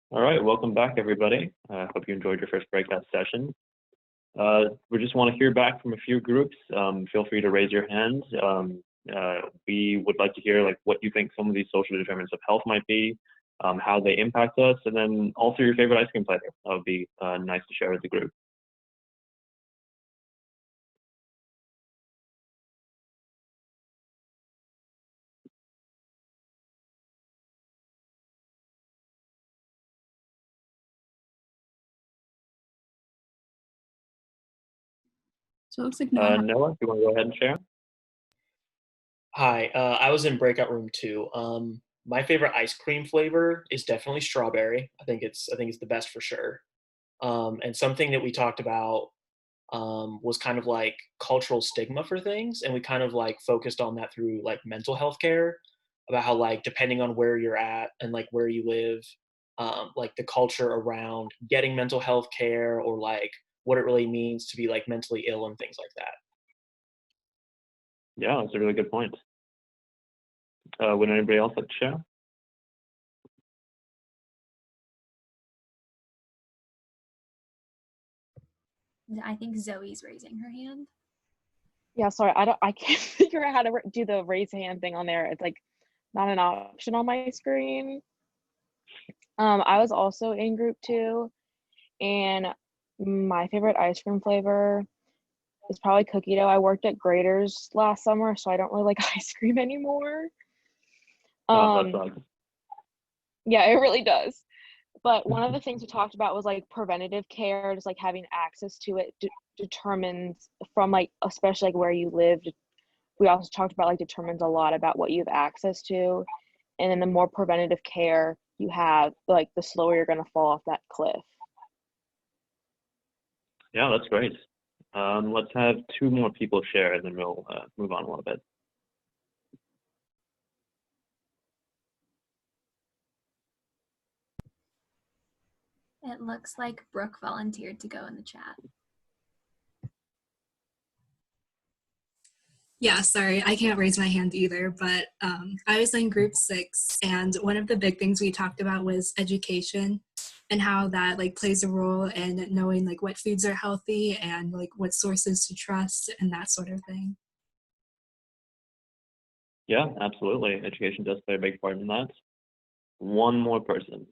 All right, welcome back, everybody. I hope you enjoyed your first breakout session. We just want to hear back from a few groups. Feel free to raise your hand. We would like to hear what you think some of these social determinants of health might be, how they impact us, and then also your favorite ice cream flavor. That would be nice to share with the group. So it looks like Noah. Noah, do you want to go ahead and share? Hi, I was in breakout room 2. My favorite ice cream flavor is definitely strawberry. I think it's the best for sure. And something that we talked about was kind of like cultural stigma for things, and we kind of like focused on that through like mental health care, about how like depending on where you're at and like where you live, like the culture around getting mental health care or like what it really means to be like mentally ill and things like that. Yeah, that's a really good point. Would anybody else like to share? I think Zoe's raising her hand. Yeah, sorry, I can't figure out how to do the raise hand thing on there. It's like not an option on my screen. I was also in group 2, and my favorite ice cream flavor is probably cookie dough. I worked at Grader's last summer, so I don't really like ice cream anymore. That sucks. Yeah, it really does. But one of the things we talked about was like preventative care, just like having access to it determines from like, especially like where you live. We also talked about like determines a lot about what you have access to. And then the more preventative care you have, like the slower you're going to fall off that cliff. Yeah, that's great. Let's have 2 more people share, and then we'll move on a little bit. It looks like Brooke volunteered to go in the chat. Yeah, sorry, I can't raise my hand either, but I was in group 6, and one of the big things we talked about was education and how that like plays a role in knowing like what foods are healthy and like what sources to trust and that sort of thing. Yeah, absolutely. Education does play a big part in that. One more person.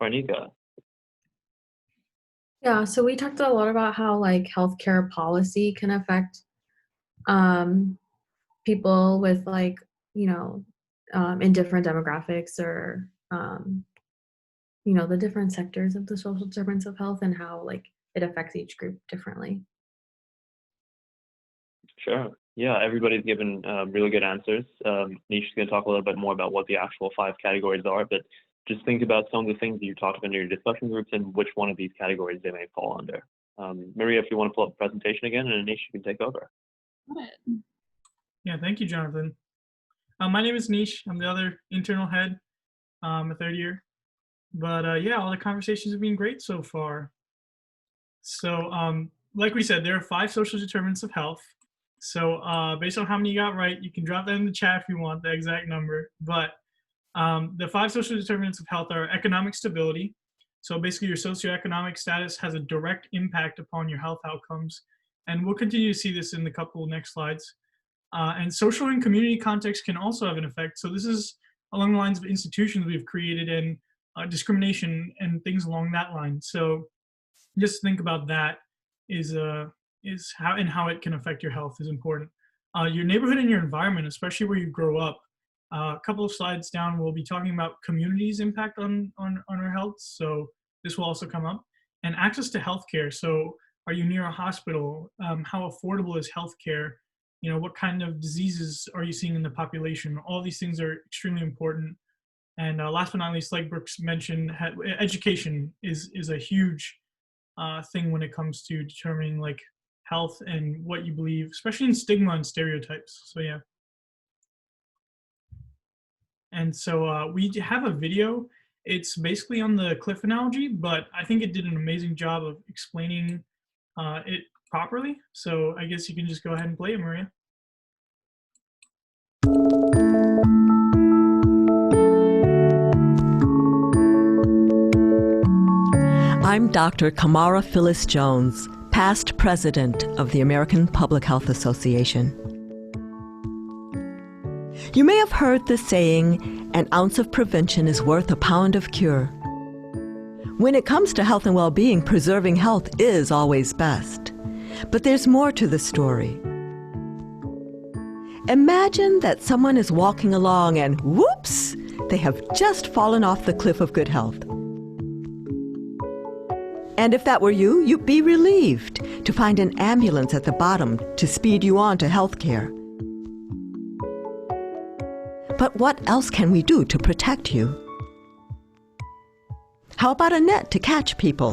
Farnika. Yeah, so we talked a lot about how like healthcare policy can affect people with like, in different demographics or the different sectors of the social determinants of health and how like it affects each group differently. Sure. Yeah, everybody's given really good answers. Nisha's going to talk a little bit more about what the actual 5 categories are, but just think about some of the things that you talked about in your discussion groups and which one of these categories they may fall under. Maria, if you want to pull up the presentation again, and Nisha can take over. Got it. Yeah, thank you, Jonathan. My name is Nish. I'm the other internal head, a 3rd year. But yeah, all the conversations have been great so far. So like we said, there are 5 social determinants of health. So based on how many you got right, you can drop that in the chat if you want the exact number. But the 5 social determinants of health are economic stability. So basically your socioeconomic status has a direct impact upon your health outcomes. And we'll continue to see this in the couple next slides. And social and community context can also have an effect. So this is along the lines of institutions we've created and discrimination and things along that line. So just think about that is how it can affect your health is important. Your neighborhood and your environment, especially where you grow up. A couple of slides down, we'll be talking about communities' impact on our health. So this will also come up. And access to healthcare. So are you near a hospital? How affordable is healthcare? What kind of diseases are you seeing in the population? All these things are extremely important. And last but not least, like Brooks mentioned, education is a huge thing when it comes to determining like health and what you believe, especially in stigma and stereotypes. So yeah. And so we have a video. It's basically on the cliff analogy, but I think it did an amazing job of explaining it properly. So I guess you can just go ahead and play it, Maria. I'm Dr. Kamara Phyllis Jones, past president of the American Public Health Association. You may have heard the saying, an ounce of prevention is worth a pound of cure. When it comes to health and well-being, preserving health is always best. But there's more to the story. Imagine that someone is walking along and whoops, they have just fallen off the cliff of good health. And if that were you, you'd be relieved to find an ambulance at the bottom to speed you on to health care. But what else can we do to protect you? How about a net to catch people?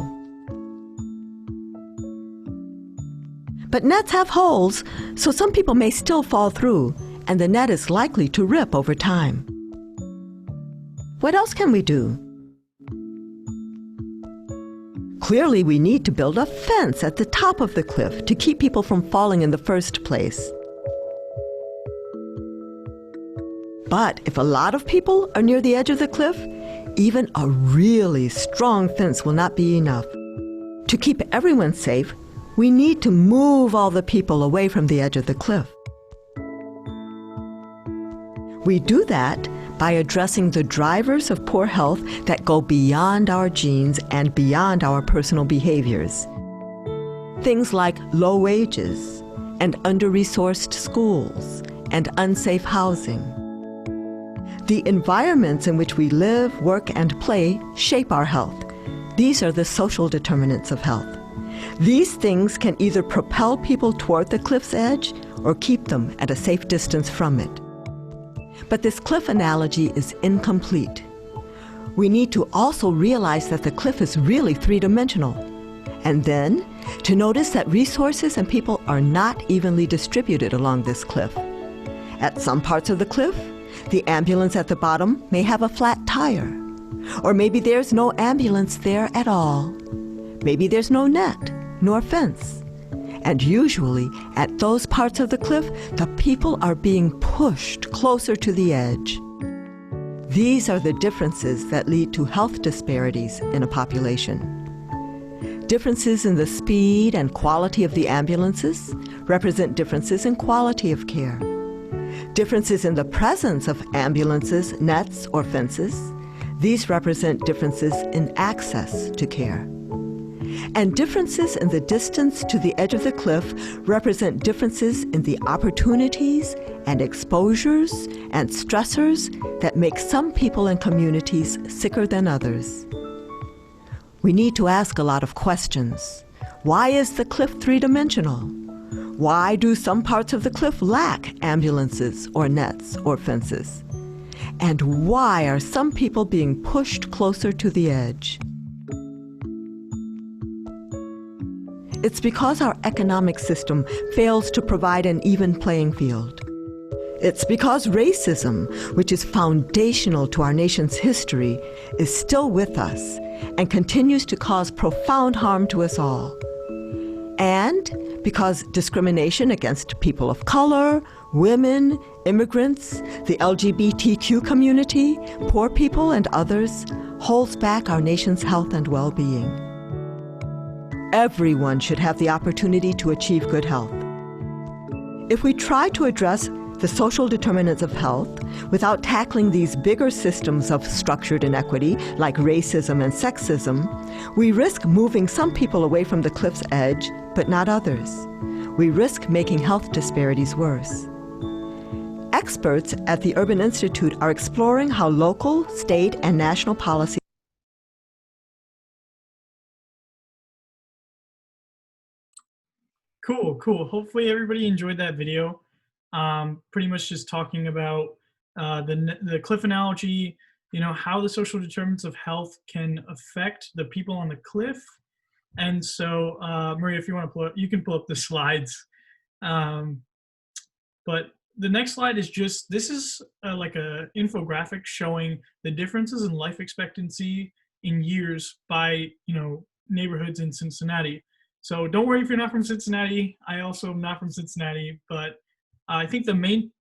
But nets have holes, so some people may still fall through, and the net is likely to rip over time. What else can we do? Clearly, we need to build a fence at the top of the cliff to keep people from falling in the first place. But if a lot of people are near the edge of the cliff, even a really strong fence will not be enough. To keep everyone safe, we need to move all the people away from the edge of the cliff. We do that by addressing the drivers of poor health that go beyond our genes and beyond our personal behaviors. Things like low wages and under-resourced schools and unsafe housing. The environments in which we live, work, and play shape our health. These are the social determinants of health. These things can either propel people toward the cliff's edge or keep them at a safe distance from it. But this cliff analogy is incomplete. We need to also realize that the cliff is really three-dimensional. And then, to notice that resources and people are not evenly distributed along this cliff. At some parts of the cliff, the ambulance at the bottom may have a flat tire. Or maybe there's no ambulance there at all. Maybe there's no net, nor fence. And usually, at those parts of the cliff, the people are being pushed closer to the edge. These are the differences that lead to health disparities in a population. Differences in the speed and quality of the ambulances represent differences in quality of care. Differences in the presence of ambulances, nets, or fences, these represent differences in access to care. And differences in the distance to the edge of the cliff represent differences in the opportunities and exposures and stressors that make some people and communities sicker than others. We need to ask a lot of questions. Why is the cliff three-dimensional? Why do some parts of the cliff lack ambulances or nets or fences? And why are some people being pushed closer to the edge? It's because our economic system fails to provide an even playing field. It's because racism, which is foundational to our nation's history, is still with us and continues to cause profound harm to us all. And because discrimination against people of color, women, immigrants, the LGBTQ community, poor people, and others holds back our nation's health and well-being. Everyone should have the opportunity to achieve good health. If we try to address the social determinants of health without tackling these bigger systems of structured inequity like racism and sexism, we risk moving some people away from the cliff's edge, but not others. We risk making health disparities worse. Experts at the Urban Institute are exploring how local, state, and national policy Cool. Hopefully everybody enjoyed that video. Pretty much just talking about the cliff analogy, how the social determinants of health can affect the people on the cliff. And so, Maria, if you want to you can pull up the slides. But the next slide is just, this is like a infographic showing the differences in life expectancy in years by, neighborhoods in Cincinnati. So don't worry if you're not from Cincinnati. I also am not from Cincinnati, but I think the main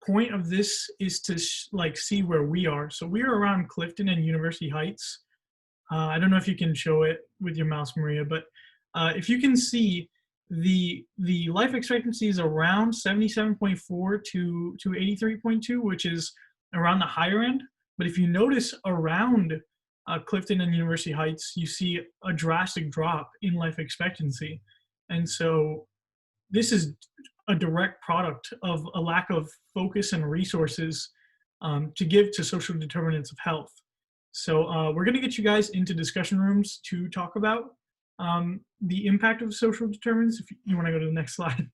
point of this is to see where we are. So we are around Clifton and University Heights. I don't know if you can show it with your mouse, Maria, but if you can see, the life expectancy is around 77.4 to 83.2, which is around the higher end. But if you notice around Clifton and University Heights, you see a drastic drop in life expectancy. And so this is a direct product of a lack of focus and resources to give to social determinants of health. So we're going to get you guys into discussion rooms to talk about the impact of social determinants. If you want to go to the next slide.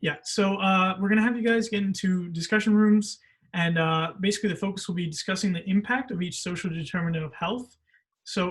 Yeah, so we're going to have you guys get into discussion rooms, and basically the focus will be discussing the impact of each social determinant of health